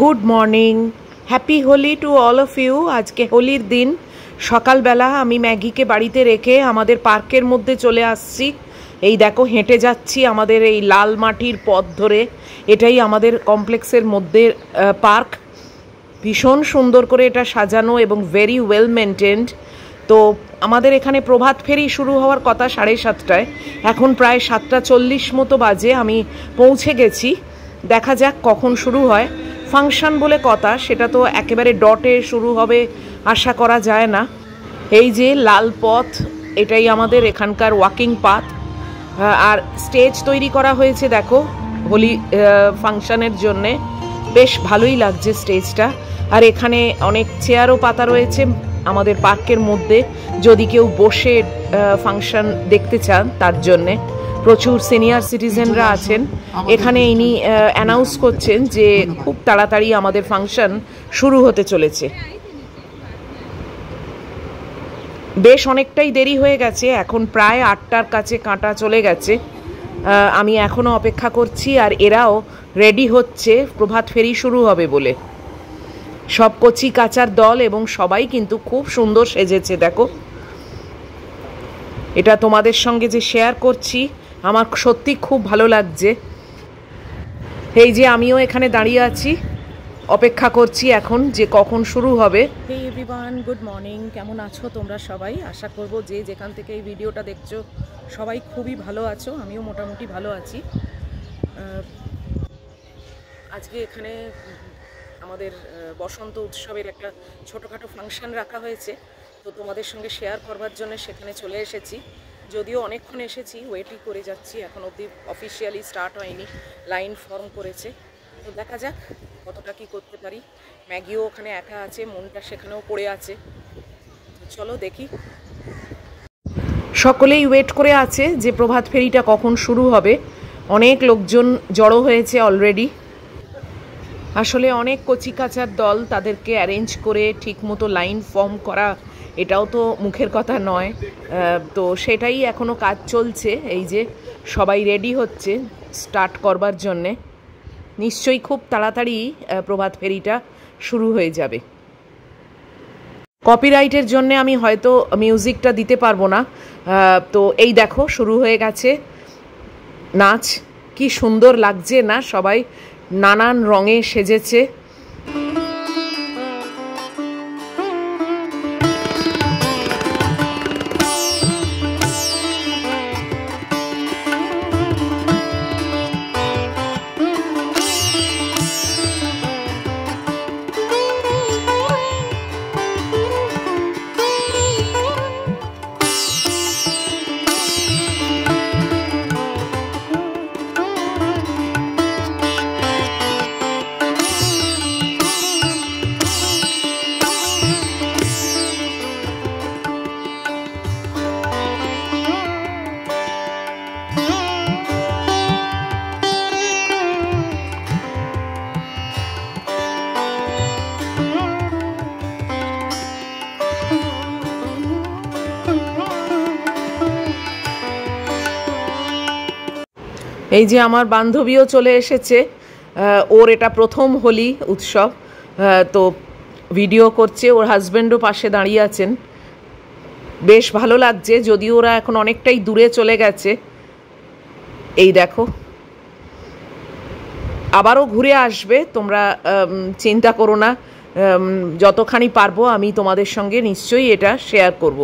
Good morning, happy Holi to all of you. আজকে হোলির দিন। সকালবেলা আমি ম্যাগিকে বাড়িতে রেখে আমাদের পার্কের মধ্যে চলে আসছি। এই দেখো, হেঁটে যাচ্ছি আমাদের এই লাল মাটির পথ ধরে। এটাই আমাদের কমপ্লেক্সের মধ্যে পার্ক। ভীষণ সুন্দর করে এটা সাজানো এবং ভেরি ওয়েল মেনটেন্ড। তো আমাদের এখানে প্রভাত ফেরি শুরু হওয়ার কথা 7:30টায়, এখন প্রায় 7:40 মতো বাজে। আমি পৌঁছে গেছি। দেখা যাক কখন শুরু হয়। ফাংশন বলে কথা, সেটা তো একেবারে ডটে শুরু হবে আশা করা যায় না। এই যে লাল পথ, এটাই আমাদের এখানকার ওয়াকিং পাথ। আর স্টেজ তৈরি করা হয়েছে দেখো হোলি ফাংশনের জন্যে। বেশ ভালোই লাগছে স্টেজটা। আর এখানে অনেক চেয়ারও পাতা রয়েছে আমাদের পার্কের মধ্যে, যদি কেউ বসে ফাংশন দেখতে চান তার জন্যে। প্রচুর সিনিয়র সিটিজেনরা আছেন এখানে। ইনি অ্যানাউন্স করছেন যে খুব তাড়াতাড়ি আমাদের ফাংশন শুরু হতে চলেছে। বেশ অনেকটাই দেরি হয়ে গেছে, এখন প্রায় 8টার কাছে কাঁটা চলে গেছে। আমি এখনও অপেক্ষা করছি, আর এরাও রেডি হচ্ছে প্রভাত ফেরি শুরু হবে বলে। সব কচি কাচার দল এবং সবাই কিন্তু খুব সুন্দর সেজেছে দেখো। এটা তোমাদের সঙ্গে যে শেয়ার করছি, আমার সত্যি খুব ভালো লাগছে। এই যে আমিও এখানে দাঁড়িয়ে আছি, অপেক্ষা করছি এখন যে কখন শুরু হবে। হেই এভরিওয়ান, গুড মর্নিং। কেমন আছো তোমরা সবাই? আশা করব যে যেখান থেকে এই ভিডিওটা দেখছো সবাই খুবই ভালো আছো। আমিও মোটামুটি ভালো আছি। আজকে এখানে আমাদের বসন্ত উৎসবের একটা ছোটোখাটো ফাংশন রাখা হয়েছে, তো তোমাদের সঙ্গে শেয়ার করবার জন্য সেখানে চলে এসেছি। যদিও অনেকক্ষণ এসেছি, ওয়েটই করে যাচ্ছি, এখন অবধি অফিসিয়ালি স্টার্ট হয়নি, লাইন ফর্ম করেছে। তো দেখা যাক কতটা কি করতে পারি। ম্যাগিও ওখানে একা আছে, মনটা সেখানেও পড়ে আছে। চলো দেখি। সকলেই ওয়েট করে আছে যে প্রভাত ফেরিটা কখন শুরু হবে। অনেক লোকজন জড়ো হয়েছে অলরেডি। আসলে অনেক কচিকাচার দল, তাদেরকে অ্যারেঞ্জ করে ঠিকমতো লাইন ফর্ম করা এটাও তো মুখের কথা নয়। তো সেটাই এখনও কাজ চলছে। এই যে সবাই রেডি হচ্ছে স্টার্ট করবার জন্যে। নিশ্চয়ই খুব তাড়াতাড়ি প্রভাত ফেরিটা শুরু হয়ে যাবে। কপিরাইটের জন্যে আমি হয়তো মিউজিকটা দিতে পারবো না। তো এই দেখো শুরু হয়ে গেছে নাচ। কি সুন্দর লাগছে না? সবাই নানান রঙে সেজেছে। এই যে আমার বান্ধবীও চলে এসেছে। ওর এটা প্রথম হোলি উৎসব, তো ভিডিও করছে। ওর হাজব্যান্ডও পাশে দাঁড়িয়ে আছেন। বেশ ভালো লাগছে, যদিও ওরা এখন অনেকটাই দূরে চলে গেছে। এই দেখো আবারও ঘুরে আসবে, তোমরা চিন্তা করো না। যতখানি পারবো আমি তোমাদের সঙ্গে নিশ্চয়ই এটা শেয়ার করব।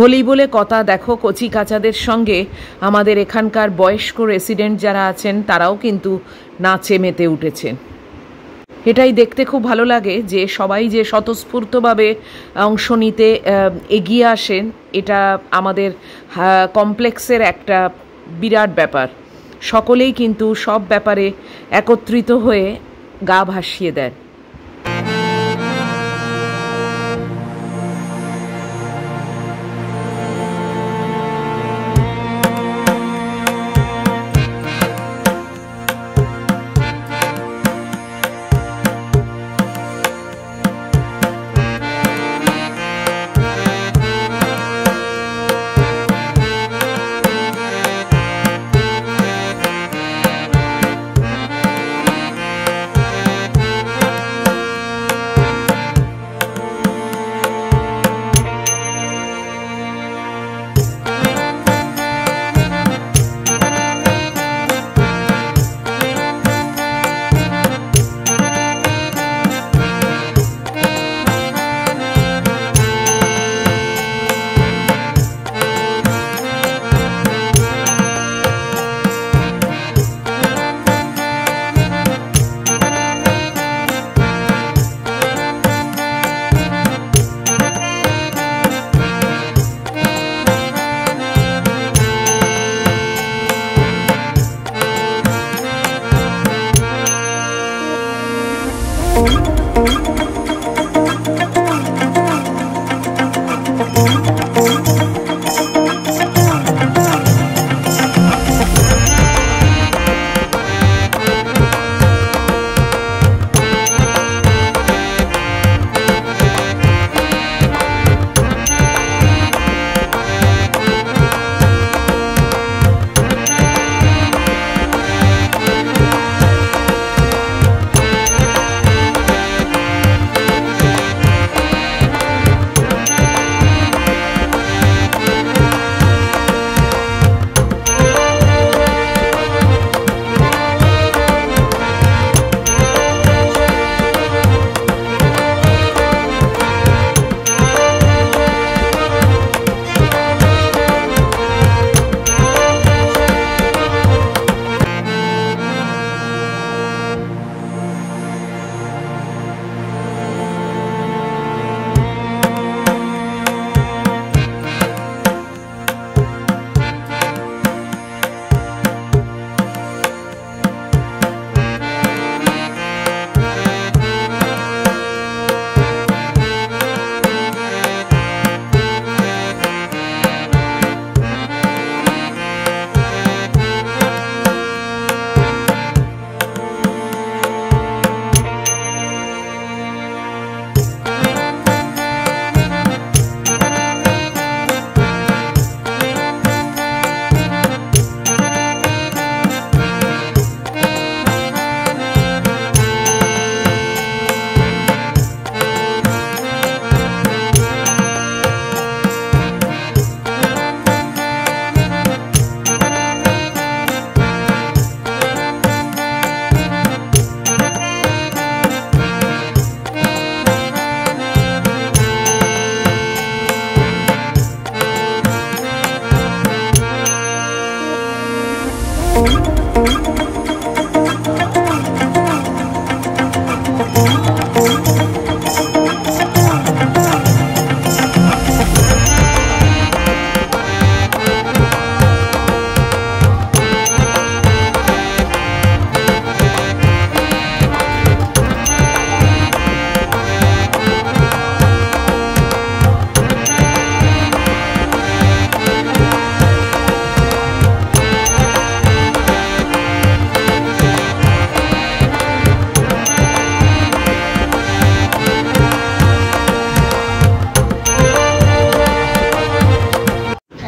হোলি বলে কথা, দেখো কচি কাচাদের সঙ্গে আমাদের এখানকার বয়স্ক রেসিডেন্ট যারা আছেন তারাও কিন্তু নাচে মেতে উঠেছেন। এটাই দেখতে খুব ভালো লাগে যে সবাই যে স্বতঃস্ফূর্তভাবে অংশ নিতে এগিয়ে আসেন, এটা আমাদের কমপ্লেক্সের একটা বিরাট ব্যাপার। সকলেই কিন্তু সব ব্যাপারে একত্রিত হয়ে গা ভাসিয়ে দেন।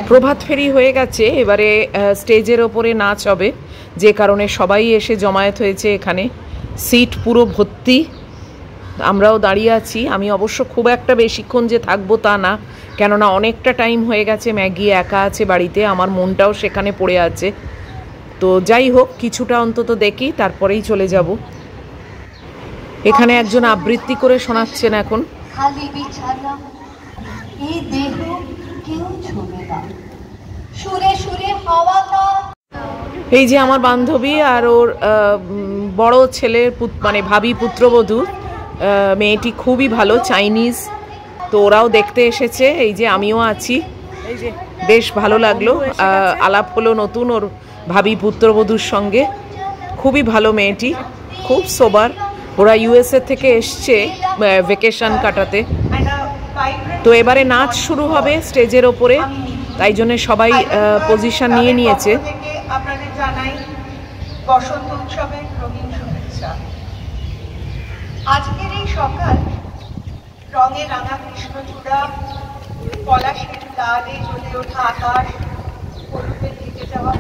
প্রভাত ফেরি হয়ে গেছে, এবারে স্টেজের ওপরে নাচ হবে, যে কারণে সবাই এসে জমায়েত হয়েছে এখানে। সিট পুরো ভর্তি, আমরাও দাঁড়িয়ে আছি। আমি অবশ্য খুব একটা বেশিক্ষণ যে থাকবো তা না, কেননা অনেকটা টাইম হয়ে গেছে। ম্যাগি একা আছে বাড়িতে, আমার মনটাও সেখানে পড়ে আছে। তো যাই হোক, কিছুটা অন্তত দেখি, তারপরেই চলে যাব। এখানে একজন আবৃত্তি করে শোনাচ্ছেন এখন। এই যে আমার বান্ধবী আর ওর বড় ছেলের মানে ভাবি পুত্রবধূ, মেয়েটি খুবই ভালো, চাইনিজ। তো ওরাও দেখতে এসেছে, এই যে আমিও আছি। এই যে বেশ ভালো লাগলো, আলাপ হলো নতুন ওর ভাবি পুত্রবধূর সঙ্গে। খুবই ভালো মেয়েটি, খুব সোবার। ওরা ইউএসএ থেকে এসছে ভ্যাকেশন কাটাতে। তো এবারে নাচ শুরু হবে স্টেজের ওপরে, তাই জন্য সবাই পজিশন নিয়ে নিয়েছে। আপনাদের জানাই বসন্ত উৎসবের রঙিন শুভেচ্ছা। আজকের এই সকাল রঙে রাঙা কৃষ্ণচূড়া, পলাশের লালে জ্বলে ওঠা আকাশ, হলুদে ঢেকে যাওয়া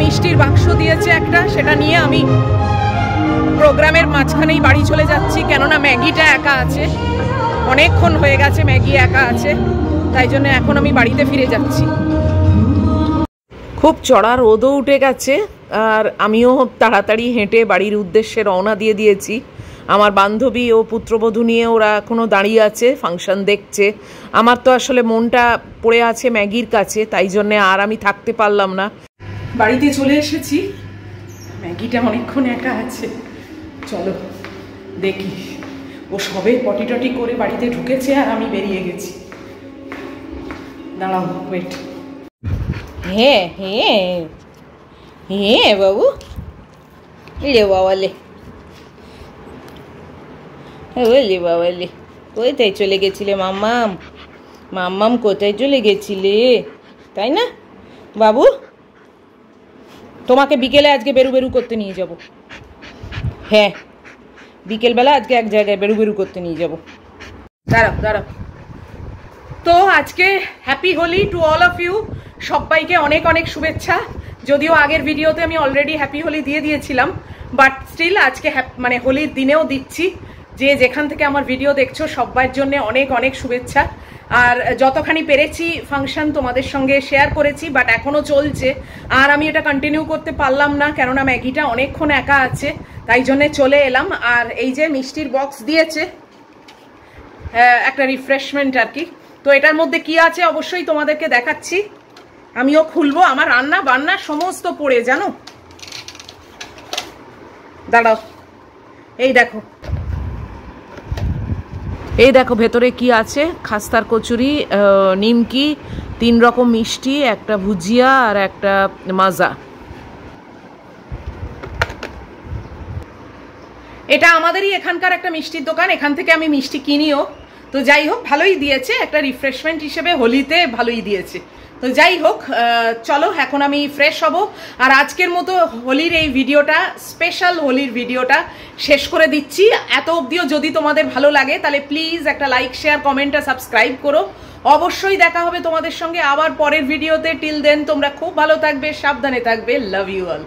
মিষ্টির বাক্স দিয়েছে একটা, সেটা নিয়ে আমি প্রোগ্রামের মাঝখানেই বাড়ি চলে যাচ্ছি, কেননা ম্যাগিটা একা আছে। অনেকক্ষণ হয়ে গেছে ম্যাগি একা আছে, তাই জন্য এখন আমি বাড়িতে ফিরে যাচ্ছি। খুব চড়া রোদও উঠে গেছে, আর আমিও তাড়াতাড়ি হেঁটে বাড়ির উদ্দেশ্যে রওনা দিয়ে দিয়েছি। আমার বান্ধবী ও পুত্রবধূ নিয়ে ওরা এখনও দাঁড়িয়ে আছে, ফাংশন দেখছে। আমার তো আসলে মনটা পড়ে আছে ম্যাগির কাছে, তাই জন্যে আর আমি থাকতে পারলাম না, বাড়িতে চলে এসেছি। ম্যাগিটা অনেকক্ষণ একা আছে, চলো দেখি। ও সবে পটি টটি করে বাড়িতে ঢুকেছে আর আমি বেরিয়ে গেছি। দাঁড়াও, ওয়েট। হ্যাঁ হ্যাঁ হ্যাঁ বাবু, লে বাবালে, ওলে বাবালে, কোথায় চলে গেছিলে মাম্মাম? মাম্মাম কোথায় চলে গেছিলে, তাই না বাবু? তোমাকে বিকেলে আজকে বেরু বেরু করতে নিয়ে যাব। হ্যাঁ, বিকেলবেলা আজকে এক জায়গায় বেরু বেরু করতে নিয়ে যাব। দাঁড়াও দাঁড়াও। তো আজকে happy Holi to all of you. সবাইকে অনেক অনেক শুভেচ্ছা। যদিও আগের ভিডিওতে আমি অলরেডি হ্যাপি হোলি দিয়ে দিয়েছিলাম, বাট স্টিল আজকে মানে হোলির দিনেও দিচ্ছি। যে যেখান থেকে আমার ভিডিও দেখছো সবার জন্য অনেক অনেক শুভেচ্ছা। আর যতখানি পেরেছি ফাংশন তোমাদের সঙ্গে শেয়ার করেছি, বাট এখনও চলছে। আর আমি এটা কন্টিনিউ করতে পারলাম না, কেননা ম্যাগিটা অনেকক্ষণ একা আছে, তাই জন্যে চলে এলাম। আর এই যে মিষ্টির বক্স দিয়েছে, একটা রিফ্রেশমেন্ট আর কি। তো এটার মধ্যে কি আছে অবশ্যই তোমাদেরকে দেখাচ্ছি। আমিও খুলবো, আমার রান্না বান্না সমস্ত পড়ে, জানো। দাঁড়াও, এই দেখো, এই দেখো ভেতরে কি আছে। খাস্তার কচুরি, নিমকি, 3 রকম মিষ্টি, একটা ভুজিয়া আর একটা মাজা। এটা আমাদেরই এখানকার একটা মিষ্টির দোকান, এখান থেকে আমি মিষ্টি কিনিও। তো যাই হোক, ভালোই দিয়েছে, একটা রিফ্রেশমেন্ট হিসেবে হোলিতে ভালোই দিয়েছে। তো যাই হোক, চলো এখন আমি ফ্রেশ হব। আর আজকের মতো হোলির এই ভিডিওটা, স্পেশাল হোলির ভিডিওটা শেষ করে দিচ্ছি। এত অবধিও যদি তোমাদের ভালো লাগে তাহলে প্লিজ একটা লাইক, শেয়ার, কমেন্ট আর সাবস্ক্রাইব করো। অবশ্যই দেখা হবে তোমাদের সঙ্গে আবার পরের ভিডিওতে। টিল দেন তোমরা খুব ভালো থাকবে, সাবধানে থাকবে। Love you all.